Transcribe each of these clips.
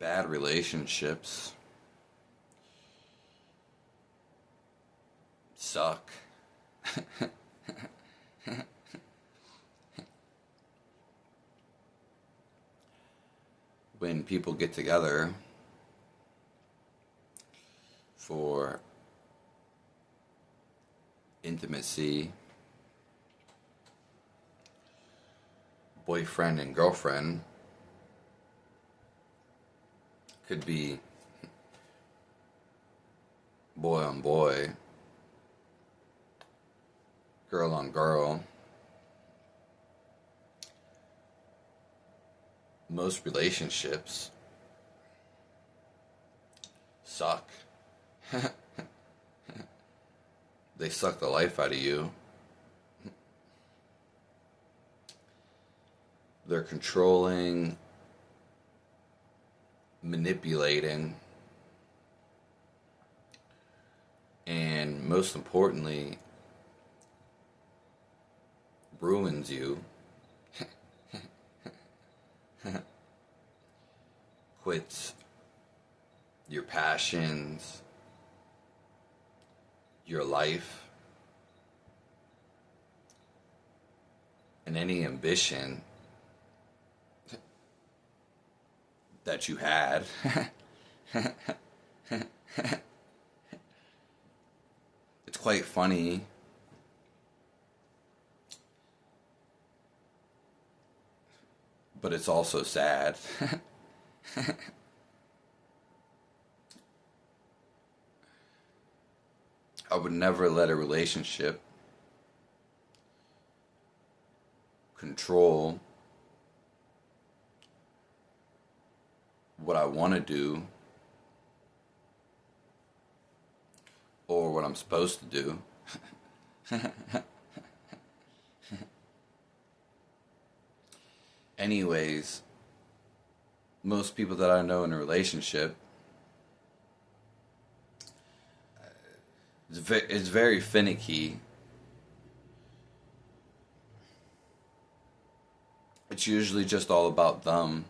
Bad relationships suck. When people get together for intimacy, boyfriend and girlfriend, could be boy on boy, girl on girl. Most relationships suck. They suck the life out of you. They're controlling, manipulating, and most importantly, ruins you. Quits your passions, your life, and any ambition that you had. It's quite funny. But it's also sad. I would never let a relationship control what I want to do or what I'm supposed to do. Anyways, most people that I know in a relationship, it's very finicky. It's usually just all about them.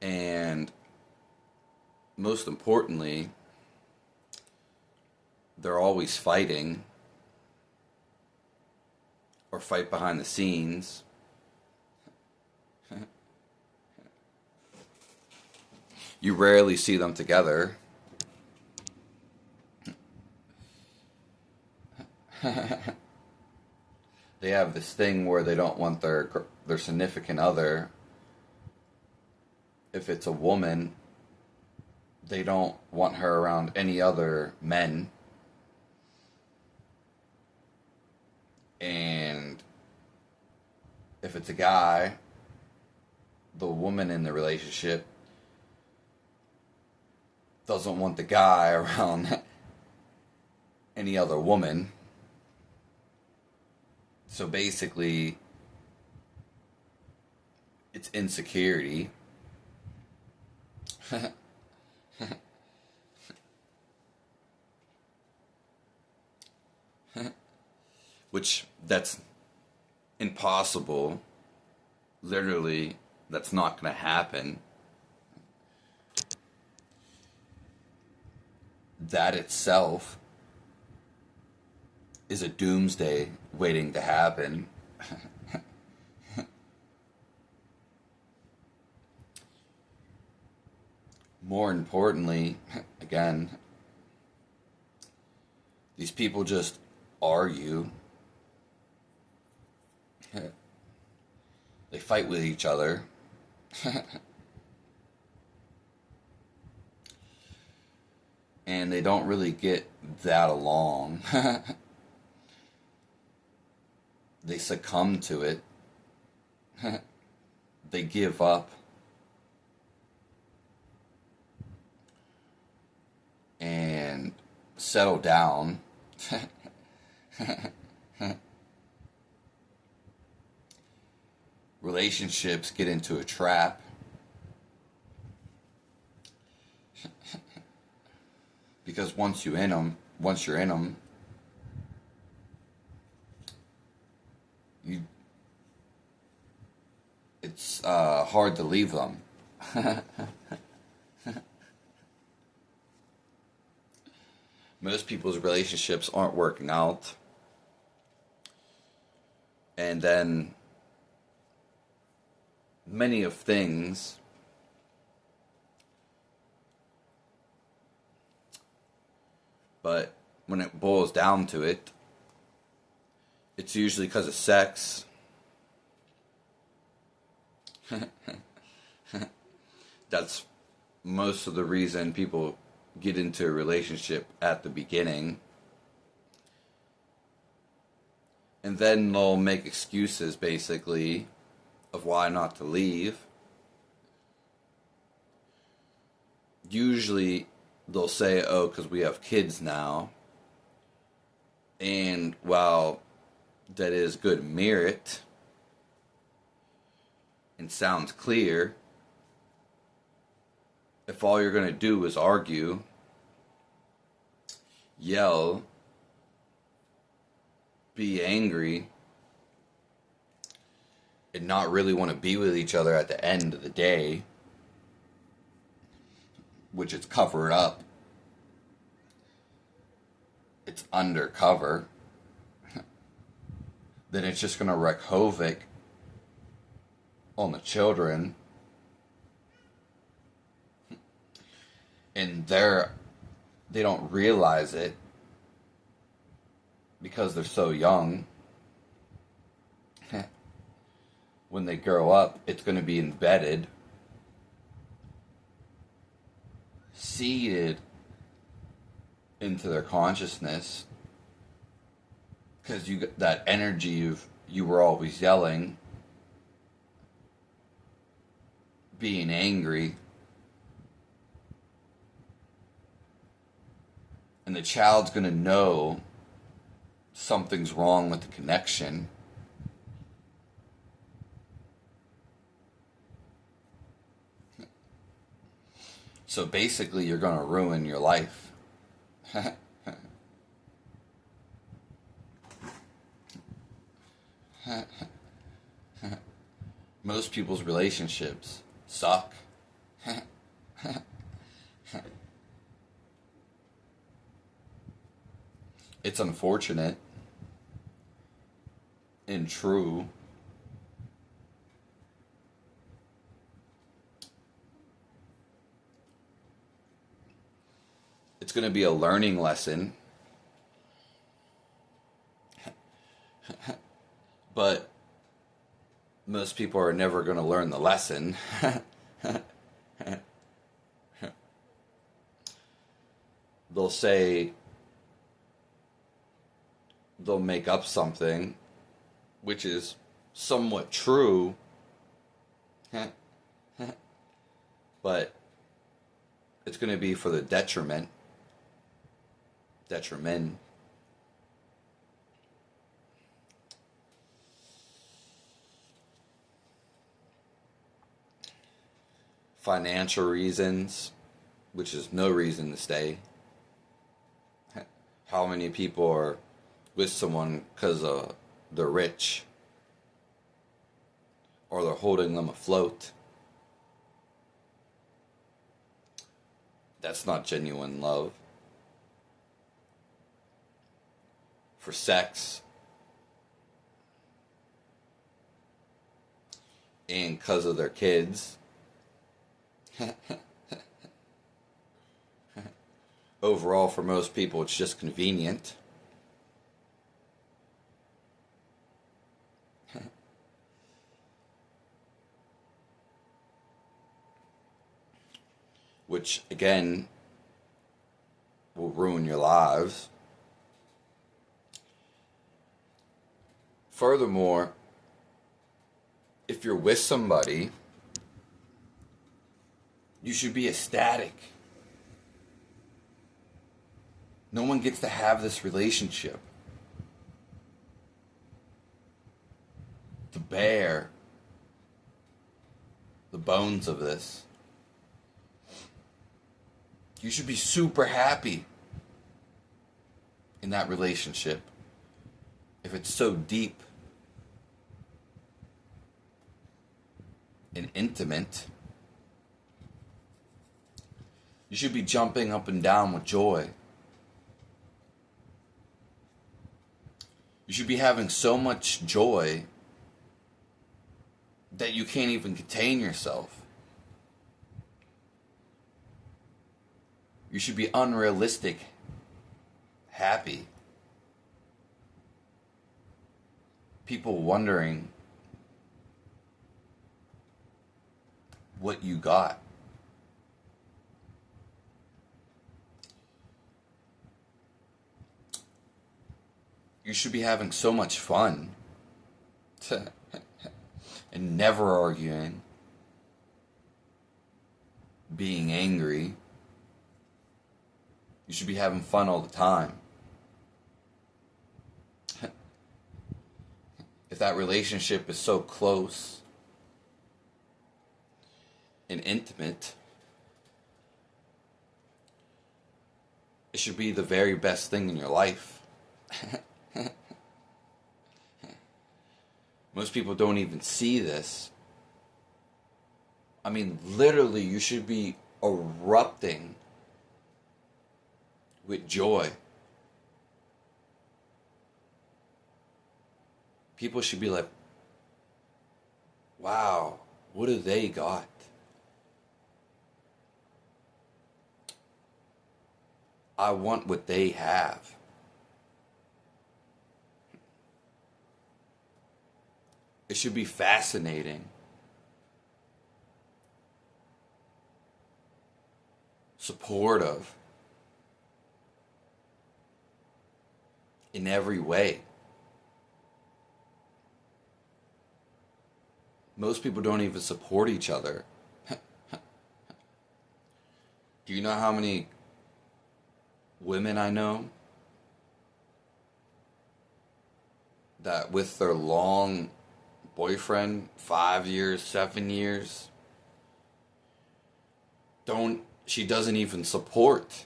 And most importantly, they're always fighting or fight behind the scenes. You rarely see them together. They have this thing where they don't want their significant other. If it's a woman, they don't want her around any other men. And if it's a guy, the woman in the relationship doesn't want the guy around any other woman. So basically, it's insecurity. Which, that's impossible. Literally, that's not going to happen. That itself is a doomsday waiting to happen. More importantly, again, these people just argue. They fight with each other. And they don't really get that along. They succumb to it. They give up. And settle down. Relationships get into a trap. Because once you're in them, you it's hard to leave them. Most people's relationships aren't working out. And then many of things but when it boils down to it, it's usually because of sex. That's most of the reason people get into a relationship at the beginning. And then they'll make excuses, basically, of why not to leave. Usually, they'll say, oh, because we have kids now. And while that is good merit and sounds clear, if all you're going to do is argue, yell, be angry, and not really want to be with each other at the end of the day, which is covered up, it's undercover, then it's just going to wreak havoc on the children. And they don't realize it because they're so young. When they grow up, it's going to be embedded, seeded into their consciousness, because you got that energy of you were always yelling, being angry, and the child's going to know something's wrong with the connection. So basically, you're going to ruin your life. Most people's relationships suck. It's unfortunate and true. It's going to be a learning lesson. But most people are never going to learn the lesson. They'll make up something which is somewhat true, but it's going to be for the detriment. Financial reasons, which is no reason to stay. How many people are with someone because they're rich or they're holding them afloat? That's not genuine love. For sex and because of their kids. Overall, for most people, it's just convenient. Which, again, will ruin your lives. Furthermore, if you're with somebody, you should be ecstatic. No one gets to have this relationship, to bear the bones of this. You should be super happy in that relationship if it's so deep. and intimate, you should be jumping up and down with joy. You should be having so much joy that you can't even contain yourself. You should be unrealistic happy. People wondering what you got. You should be having so much fun and never arguing, being angry. You should be having fun all the time. If that relationship is so close and intimate, it should be the very best thing in your life. Most people don't even see this. I mean, literally, you should be erupting with joy. People should be like, wow, what do they got? I want what they have. It should be fascinating. Supportive. In every way. Most people don't even support each other. Do you know how many women I know that with their long boyfriend, 5 years, 7 years, she doesn't even support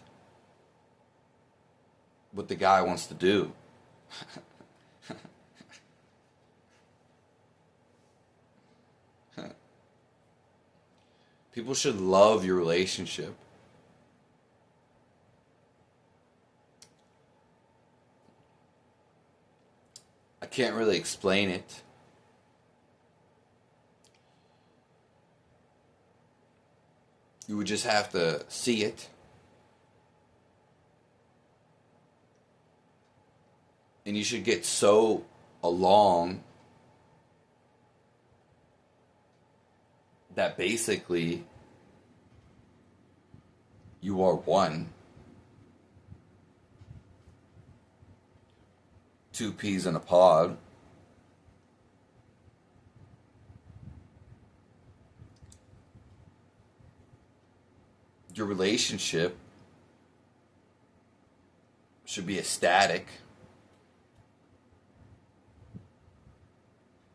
what the guy wants to do. People should love your relationship. I can't really explain it. You would just have to see it. And you should get so along that basically you are one. Two peas in a pod. Your relationship should be ecstatic.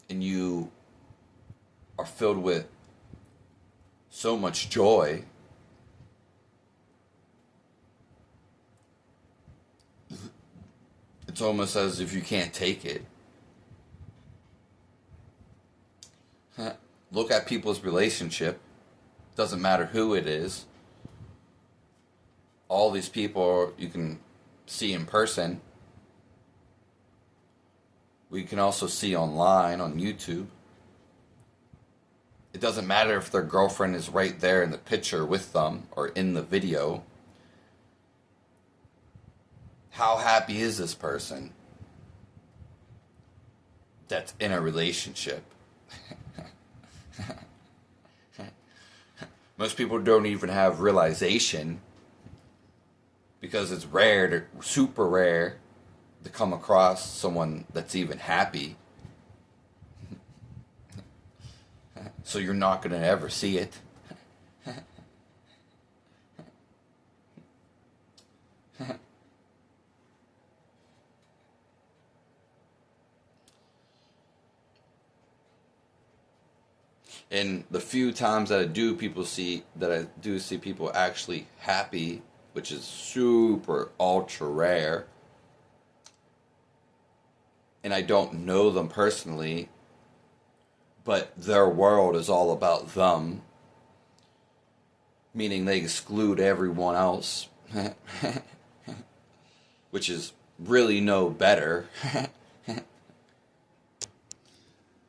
And you are filled with so much joy. It's almost as if you can't take it. Look at people's relationship. Doesn't matter who it is. All these people you can see in person. We can also see online on YouTube. It doesn't matter if their girlfriend is right there in the picture with them or in the video. How happy is this person that's in a relationship? Most people don't even have realization because it's super rare to come across someone that's even happy. So you're not going to ever see it. And the few times that I do see people actually happy, which is super ultra rare, and I don't know them personally, but their world is all about them, meaning they exclude everyone else, which is really no better.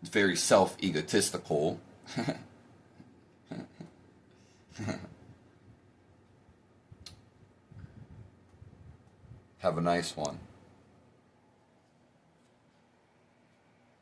Very self-egotistical. Have a nice one.